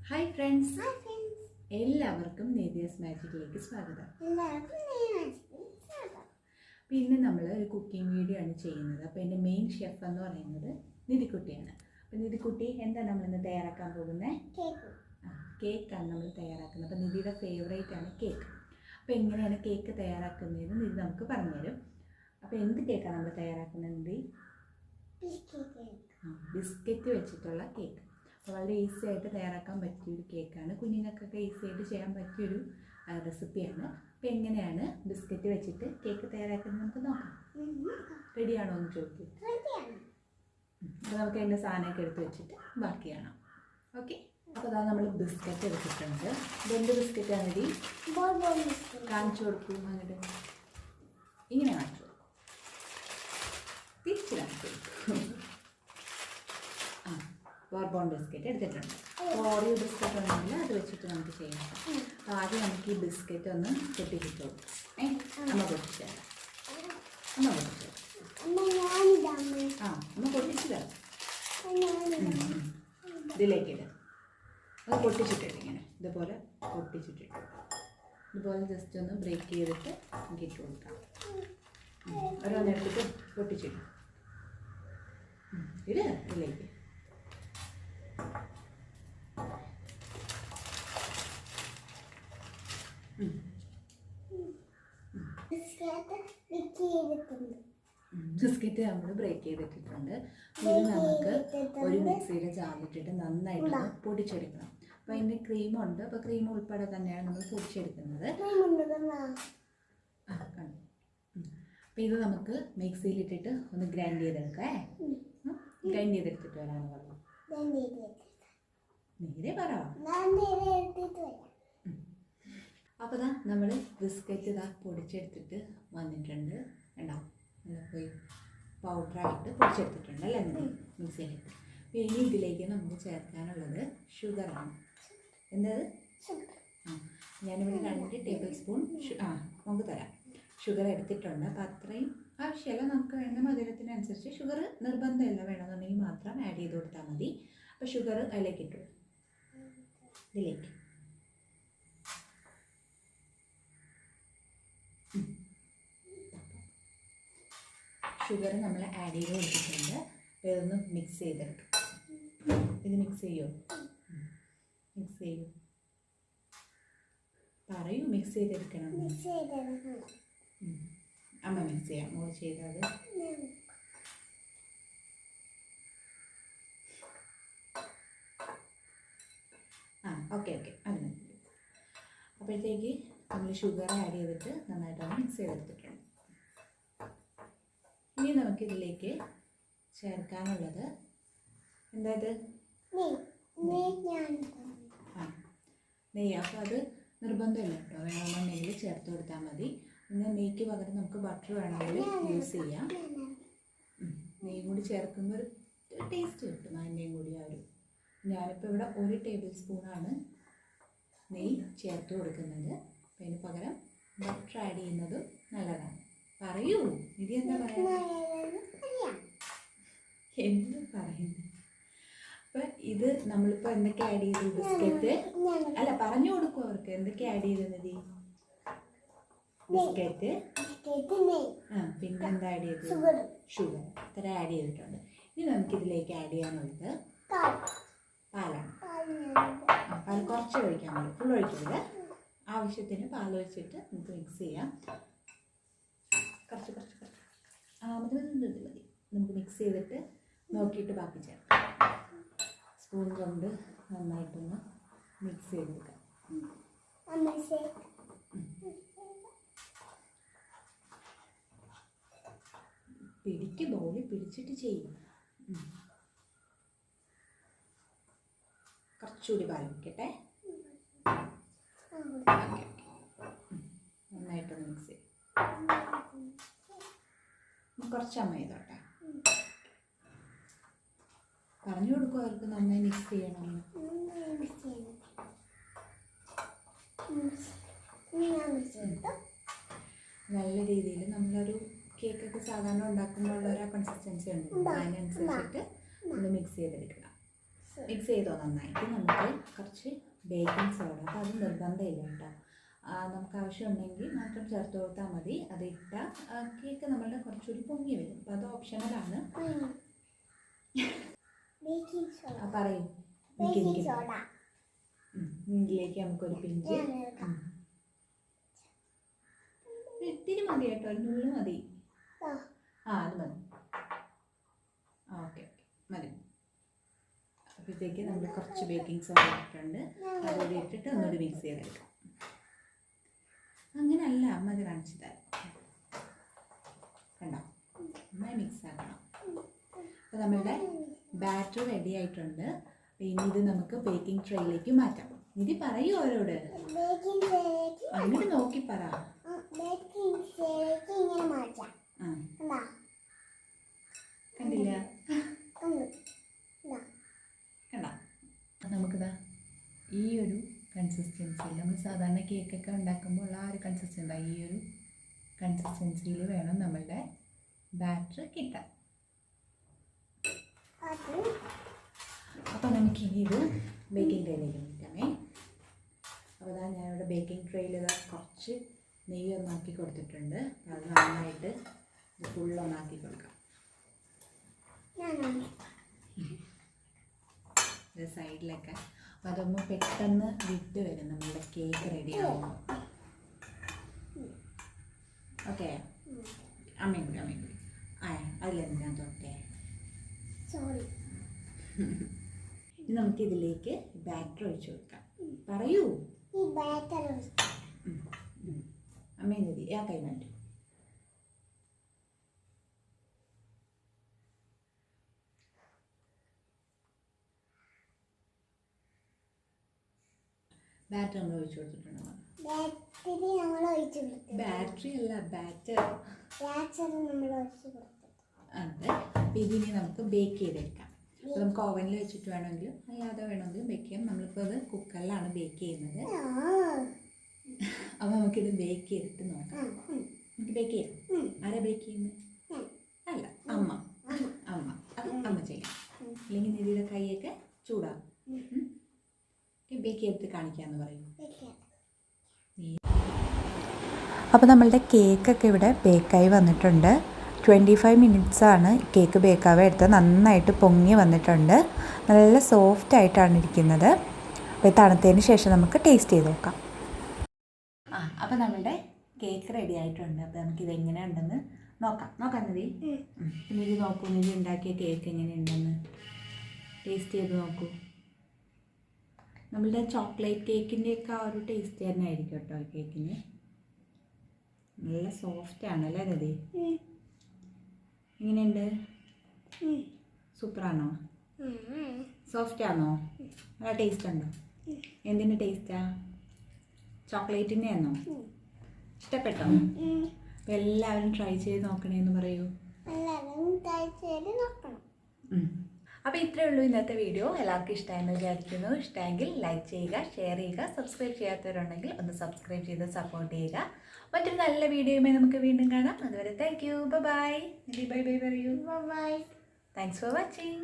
Hi friends, എല്ലാവർക്കും നേതിയാസ്മാജിക്കിലേക്ക് സ്വാഗതം. അപ്പോൾ ഇന്ന് നമ്മൾ ഒരു കുക്കിംഗ് വീഡിയോ ആണ് ചെയ്യുന്നത്. അപ്പോൾ എൻ്റെ മെയിൻ ഷെഫ് എന്ന് പറയുന്നത് നിധിക്കുട്ടിയാണ്. അപ്പോൾ നിധിക്കുട്ടി എന്താ നമ്മളിന്ന് തയ്യാറാക്കാൻ പോകുന്നത്? കേക്കാണ് നമ്മൾ തയ്യാറാക്കുന്നത്. അപ്പോൾ നിധിയുടെ ഫേവറേറ്റ് ആണ് കേക്ക്. അപ്പോൾ എങ്ങനെയാണ് കേക്ക് തയ്യാറാക്കുന്നതെന്ന് നിധി നമുക്ക് പറഞ്ഞുതരും. അപ്പോൾ എന്ത് കേക്കാണ് നമ്മൾ തയ്യാറാക്കുന്നത് നിധി? ബിസ്ക്കറ്റ് വെച്ചിട്ടുള്ള കേക്ക്. അപ്പോൾ വളരെ ഈസി ആയിട്ട് തയ്യാറാക്കാൻ പറ്റിയൊരു കേക്കാണ്. കുഞ്ഞുങ്ങൾക്കൊക്കെ ഈസി ആയിട്ട് ചെയ്യാൻ പറ്റിയൊരു റെസിപ്പിയാണ്. അപ്പോൾ എങ്ങനെയാണ് ബിസ്ക്കറ്റ് വെച്ചിട്ട് കേക്ക് തയ്യാറാക്കുന്നത് നമുക്ക് നോക്കാം. റെഡിയാണോ എന്ന് ചോദിക്കും. അപ്പോൾ നമുക്ക് അതിൻ്റെ സാധനമൊക്കെ എടുത്ത് വെച്ചിട്ട് ബാക്കി കാണാം. ഓക്കെ. അപ്പോൾ അതാ നമ്മൾ ബിസ്ക്കറ്റ് എടുത്തിട്ടുണ്ട്. ഇതെന്ത് ബിസ്ക്കറ്റാണ് റെഡി? കാണിച്ചു കൊടുക്കും. അങ്ങോട്ട് ഇങ്ങനെ കാണിച്ചു കൊടുക്കും. തിരിച്ച് കാണിച്ചു കൊടുക്കും. ബോർബോൺ ബിസ്ക്കറ്റ് എടുത്തിട്ടുണ്ട്. ഓറിയോ ബിസ്ക്കറ്റ് ഉണ്ടെങ്കിൽ അത് വെച്ചിട്ട് നമുക്ക് ചെയ്യാം. അപ്പോൾ ആദ്യം നമുക്ക് ഈ ബിസ്ക്കറ്റ് ഒന്ന് പൊട്ടിച്ചിട്ട് കൊടുക്കും. അമ്മ പൊട്ടിച്ചു തരാം. അമ്മ പൊട്ടിച്ചു അമ്മ പൊട്ടിച്ചു തരാം. ഇതിലേക്ക് ഇടാം. അത് പൊട്ടിച്ചിട്ടിട്ട് ഇങ്ങനെ ഇതുപോലെ പൊട്ടിച്ചിട്ടിട്ട് ഇതുപോലെ ജസ്റ്റ് ഒന്ന് ബ്രേക്ക് ചെയ്തിട്ട് നമുക്ക് ഇട്ട് കൊടുക്കാം. ഓരോന്നെടുത്തിട്ട് പൊട്ടിച്ചിട്ട് ഇട് ഇതിലേക്ക്. ബിസ്ക്കറ്റ് നമ്മൾ ബ്രേക്ക് ചെയ്തിട്ടിട്ടുണ്ട്. ഇത് നമുക്ക് ഒരു മിക്സിയുടെ ജാറിലിട്ടിട്ട് നന്നായിട്ട് പൊടിച്ചെടുക്കണം. അപ്പോൾ അതിൻ്റെ ക്രീമുണ്ട്. അപ്പോൾ ക്രീം ഉൾപ്പെടെ തന്നെയാണ് നമ്മൾ പൊടിച്ചെടുക്കുന്നത്. അപ്പോൾ ഇത് നമുക്ക് മിക്സിയിലിട്ടിട്ട് ഒന്ന് ഗ്രൈൻഡ് ചെയ്തെടുക്കാം. ഗ്രൈൻഡ് ചെയ്തെടുത്തിട്ട് വരാമെന്ന് പറഞ്ഞു. നേരെ പറ. അപ്പോൾ ഇതാ നമ്മൾ ബിസ്ക്കറ്റ് ഇതാ പൊടിച്ചെടുത്തിട്ട് വന്നിട്ടുണ്ട്. കണ്ടോ, നല്ല പോയി പൗഡറായിട്ട് പൊടിച്ചെടുത്തിട്ടുണ്ട് അല്ലേ മിക്സിയിലിട്ട്. ഇനി ഇതിലേക്ക് നമുക്ക് ചേർക്കാനുള്ളത് ഷുഗറാണ്. എന്തത്? ഞാനിവിടെ 2 ടേബിൾ സ്പൂൺ നമുക്ക് തരാം ഷുഗർ എടുത്തിട്ടുണ്ട്. അപ്പോൾ അത്രയും ആവശ്യമല്ല, നമുക്ക് വേണ്ട മധുരത്തിനനുസരിച്ച്. ഷുഗർ നിർബന്ധമില്ല, വേണമെന്നുണ്ടെങ്കിൽ മാത്രം ആഡ് ചെയ്ത് കൊടുത്താൽ മതി. അപ്പോൾ ഷുഗർ അതിലേക്ക് ഇട്ടു. ഇതിലേക്ക് ഷുഗർ നമ്മൾ ആഡ് ചെയ്ത് കൊടുത്തിട്ടുണ്ട്. അപ്പോൾ ഇതൊന്ന് മിക്സ് ചെയ്തെടുക്കും. ഇത് മിക്സ് ചെയ്യോ? മിക്സ് ചെയ്യൂ. പറയൂ, മിക്സ് ചെയ്തെടുക്കണം. അമ്മ മിക്സ് ചെയ്യാം. മോള് ചെയ്തത് ഓക്കെ അത് മതി. അപ്പോഴത്തേക്ക് നമ്മൾ ഷുഗർ ആഡ് ചെയ്തിട്ട് നന്നായിട്ടൊന്ന് മിക്സ് ചെയ്തെടുത്തിട്ടുണ്ട്. ഇനി നമുക്കിതിലേക്ക് ചേർക്കാനുള്ളത് എന്താ? നെയ്യ്. അപ്പോൾ അത് നിർബന്ധമില്ല കേട്ടോ, വേണമെന്നുണ്ടെങ്കിൽ ചേർത്ത് കൊടുത്താൽ മതി. പിന്നെ നെയ്ക്ക് പകരം നമുക്ക് ബട്ടർ വേണമെങ്കിൽ യൂസ് ചെയ്യാം. നെയ്യും കൂടി ചേർക്കുമ്പോൾ ഒരു ടേസ്റ്റ് കിട്ടും. അതിൻ്റെയും കൂടി ആ ഒരു ഞാനിപ്പോൾ ഇവിടെ 1 ടേബിൾ സ്പൂണാണ് നെയ്യ് ചേർത്ത് കൊടുക്കുന്നത്. അപ്പോൾ അതിന് പകരം ബട്ടർ ആഡ് ചെയ്യുന്നത് നല്ലതാണ്. പറയൂ, ഇത് എന്താ പറയുന്നത്? എന്ത് പറയുന്നത്? അപ്പം ഇത് നമ്മളിപ്പോൾ എന്തൊക്കെ ആഡ് ചെയ്തു? ബിസ്ക്കറ്റ് അല്ല, പറഞ്ഞു കൊടുക്കും അവർക്ക് എന്തൊക്കെ ആഡ് ചെയ്തത്. ബിസ്ക്കറ്റ്, പിന്നെ എന്താ ആഡ് ചെയ്തത്? ഷുഗർ. ഇത്ര ആഡ് ചെയ്തിട്ടുണ്ട്. ഇനി നമുക്കിതിലേക്ക് ആഡ് ചെയ്യാനുള്ളത് പാലാണ്. പാൽ കുറച്ച് ഒഴിക്കാൻ മതി, ഫുൾ ഒഴിക്കരുത്. ആവശ്യത്തിന് പാൽ ഒഴിച്ചിട്ട് നമുക്ക് മിക്സ് ചെയ്യാം. കുറച്ച് മതി. നമുക്ക് മിക്സ് ചെയ്തിട്ട് നോക്കിയിട്ട് ബാക്കി ചേർക്കാം. സ്പൂൺ കൊണ്ട് നന്നായിട്ടൊന്ന് മിക്സ് ചെയ്തെടുക്കാം. പിടിക്ക്, ബൗളിൽ പിടിച്ചിട്ട് ചെയ്യും. കുറച്ചുകൂടി പാൽ വയ്ക്കട്ടെ. നന്നായിട്ടൊന്ന് മിക്സ് ചെയ്യും. കുറച്ച് അമ്മ ചെയ്തോട്ടെ. പറഞ്ഞു കൊടുക്കും അവർക്ക് നന്നായി മിക്സ് ചെയ്യണം. നല്ല രീതിയിൽ നമ്മളൊരു കേക്കൊക്കെ സാധാരണ ഉണ്ടാക്കുമ്പോൾ ഉള്ള ഒരു കൺസിസ്റ്റൻസി ഉണ്ട്. അതിനനുസരിച്ചിട്ട് ഒന്ന് മിക്സ് ചെയ്തെടുക്കണം. മിക്സ് ചെയ്തോ നന്നായിട്ട്. നമുക്ക് കുറച്ച് ബേക്കിംഗ് സോഡ, അപ്പോൾ അത് നിർബന്ധമില്ല കേട്ടോ. നമുക്ക് ആവശ്യമുണ്ടെങ്കിൽ മാത്രം ചേർത്ത് കൊടുത്താൽ മതി. അത് ഇട്ടാൽ കേക്ക് നമ്മളുടെ കുറച്ചുകൂടി പൊങ്ങി വരും. അപ്പോൾ അത് ഓപ്ഷണലാണ്. പറയും ഇതിലേക്ക് നമുക്കൊരു പിഞ്ച് ഇത്തിരി മതി കേട്ടോ, ഒരു നുള്ളു മതി. അത് മതി. ഓക്കെ മതി. അപ്പോഴത്തേക്ക് നമ്മൾ കുറച്ച് ബേക്കിംഗ് സോഡ ഇട്ടിട്ടുണ്ട്. അതുകൂടി ഇട്ടിട്ട് ഒന്നുകൂടി മിക്സ് ചെയ്തെടുക്കാം. അങ്ങനെയല്ല അമ്മ അത് കാണിച്ചു തരാം. കണ്ടോ, നന്നായി മിക്സ് ആക്കണം. അപ്പോൾ നമ്മളുടെ ബാറ്റർ റെഡി ആയിട്ടുണ്ട്. ഇനി ഇത് നമുക്ക് ബേക്കിംഗ് ട്രേയിലേക്ക് മാറ്റാം. ഇത് പറയൂ അവരോട്, അങ്ങനെ നോക്കി പറ. കണ്ടില്ല? കണ്ട, നമുക്കിതാ ഈ ഒരു കൺസിസ്റ്റൻസിയിൽ, നമ്മൾ സാധാരണ കേക്കൊക്കെ ഉണ്ടാക്കുമ്പോൾ ഉള്ള ആ ഒരു കൺസിസ്റ്റൻസി, ഈ ഒരു കൺസിസ്റ്റൻസിയിൽ വേണം നമ്മളുടെ ബാറ്റർ കിട്ടാൻ. അപ്പോൾ നമുക്കിനി ഇത് ബേക്കിംഗ് ട്രേയിലേക്ക് മാറ്റാമേ. അപ്പോൾ അതാ ഞാനിവിടെ ബേക്കിംഗ് ട്രേയിൽ കുറച്ച് നെയ്യ് ഒന്നാക്കി കൊടുത്തിട്ടുണ്ട്. അത് നന്നായിട്ട് ഇത് ഫുള്ളൊന്നാക്കി കൊടുക്കാം. ഇത് സൈഡിലൊക്കെ. അപ്പോൾ അതൊന്ന് പെട്ടെന്ന് വിട്ട് വരും നമ്മളുടെ കേക്ക് റെഡി ആവുമ്പോൾ. ഓക്കെ, അമ്മയും കൂടി അതിലെന്താ തൊട്ടേ. ഇനി നമുക്കിതിലേക്ക് ബാറ്റർ ഒഴിച്ചു കൊടുക്കാം. പറയൂ. അമ്മയും മതി, ആ കൈ മാറ്റും. ബാറ്റർ നമ്മൾ ഒഴിച്ചു കൊടുത്തിട്ടുണ്ടോ? ബാറ്ററി അല്ല, ബാറ്റർ. അതെ. അപ്പം ഇതിനെ നമുക്ക് ബേക്ക് ചെയ്തെടുക്കാം. അപ്പോൾ നമുക്ക് ഓവനിൽ വെച്ചിട്ട് വേണമെങ്കിലും അല്ലാതെ വേണമെങ്കിലും ബേക്ക് ചെയ്യാം. നമ്മളിപ്പോൾ അത് കുക്കറിലാണ് ബേക്ക് ചെയ്യുന്നത്. അപ്പോൾ നമുക്കിത് ബേക്ക് ചെയ്തിട്ട് നോക്കാം. നമുക്ക് ബേക്ക് ചെയ്യാം. ആരാ ബേക്ക് ചെയ്യുന്നത്? അല്ല, അമ്മ. അത് അമ്മ ചെയ്യാം. അല്ലെങ്കിൽ നിധിയുടെ കൈയൊക്കെ ചൂടാകും. ബേക്ക് ചെയ്തിട്ട് കാണിക്കാമെന്ന് പറയും. അപ്പോൾ നമ്മളുടെ കേക്കൊക്കെ ഇവിടെ ബേക്കായി വന്നിട്ടുണ്ട്. 25 മിനിറ്റ്സാണ് കേക്ക് ബേക്കാവാൻ എടുത്തത്. നന്നായിട്ട് പൊങ്ങി വന്നിട്ടുണ്ട്. നല്ല സോഫ്റ്റ് ആയിട്ടാണ് ഇരിക്കുന്നത്. അപ്പോൾ തണുത്തതിന് ശേഷം നമുക്ക് ടേസ്റ്റ് ചെയ്ത് നോക്കാം. അപ്പോൾ നമ്മളുടെ കേക്ക് റെഡി ആയിട്ടുണ്ട്. അപ്പോൾ നമുക്കിത് എങ്ങനെ ഉണ്ടെന്ന് നോക്കാം നിധി. നിധി നോക്കൂ, നിധി ഉണ്ടാക്കിയ കേക്ക് എങ്ങനെയുണ്ടെന്ന് ടേസ്റ്റ് ചെയ്ത് നോക്കൂ. നമ്മളുടെ ചോക്ലേറ്റ് കേക്കിൻ്റെയൊക്കെ ആ ഒരു ടേസ്റ്റ് തന്നെ ആയിരിക്കും കേട്ടോ ഈ കേക്കിന്. നല്ല സോഫ്റ്റ് ആണല്ലേ നിധി? എങ്ങനെയുണ്ട്? സൂപ്പറാണോ? സോഫ്റ്റ് ആണോ? നല്ല ടേസ്റ്റ് ഉണ്ടോ? എന്തിൻ്റെ ടേസ്റ്റാ? ചോക്ലേറ്റിൻ്റെ ആണോ? ഇഷ്ടപ്പെട്ടോ? അപ്പോൾ എല്ലാവരും ട്രൈ ചെയ്ത് നോക്കണേന്ന് പറയൂ. അപ്പോൾ ഇത്രയേ ഉള്ളൂ ഇന്നത്തെ വീഡിയോ. എല്ലാവർക്കും ഇഷ്ടമായെന്ന് വിചാരിക്കുന്നു. ഇഷ്ടമെങ്കിൽ ലൈക്ക് ചെയ്യുക, ഷെയർ ചെയ്യുക. സബ്സ്ക്രൈബ് ചെയ്യാത്തവരുണ്ടെങ്കിൽ ഒന്ന് സബ്സ്ക്രൈബ് ചെയ്ത് സപ്പോർട്ട് ചെയ്യുക. മറ്റൊരു നല്ല വീഡിയോയുമായി നമുക്ക് വീണ്ടും കാണാം. അതുവരെ thank you. Bye bye. Bye bye പറയൂ. ബൈ. Thanks for watching.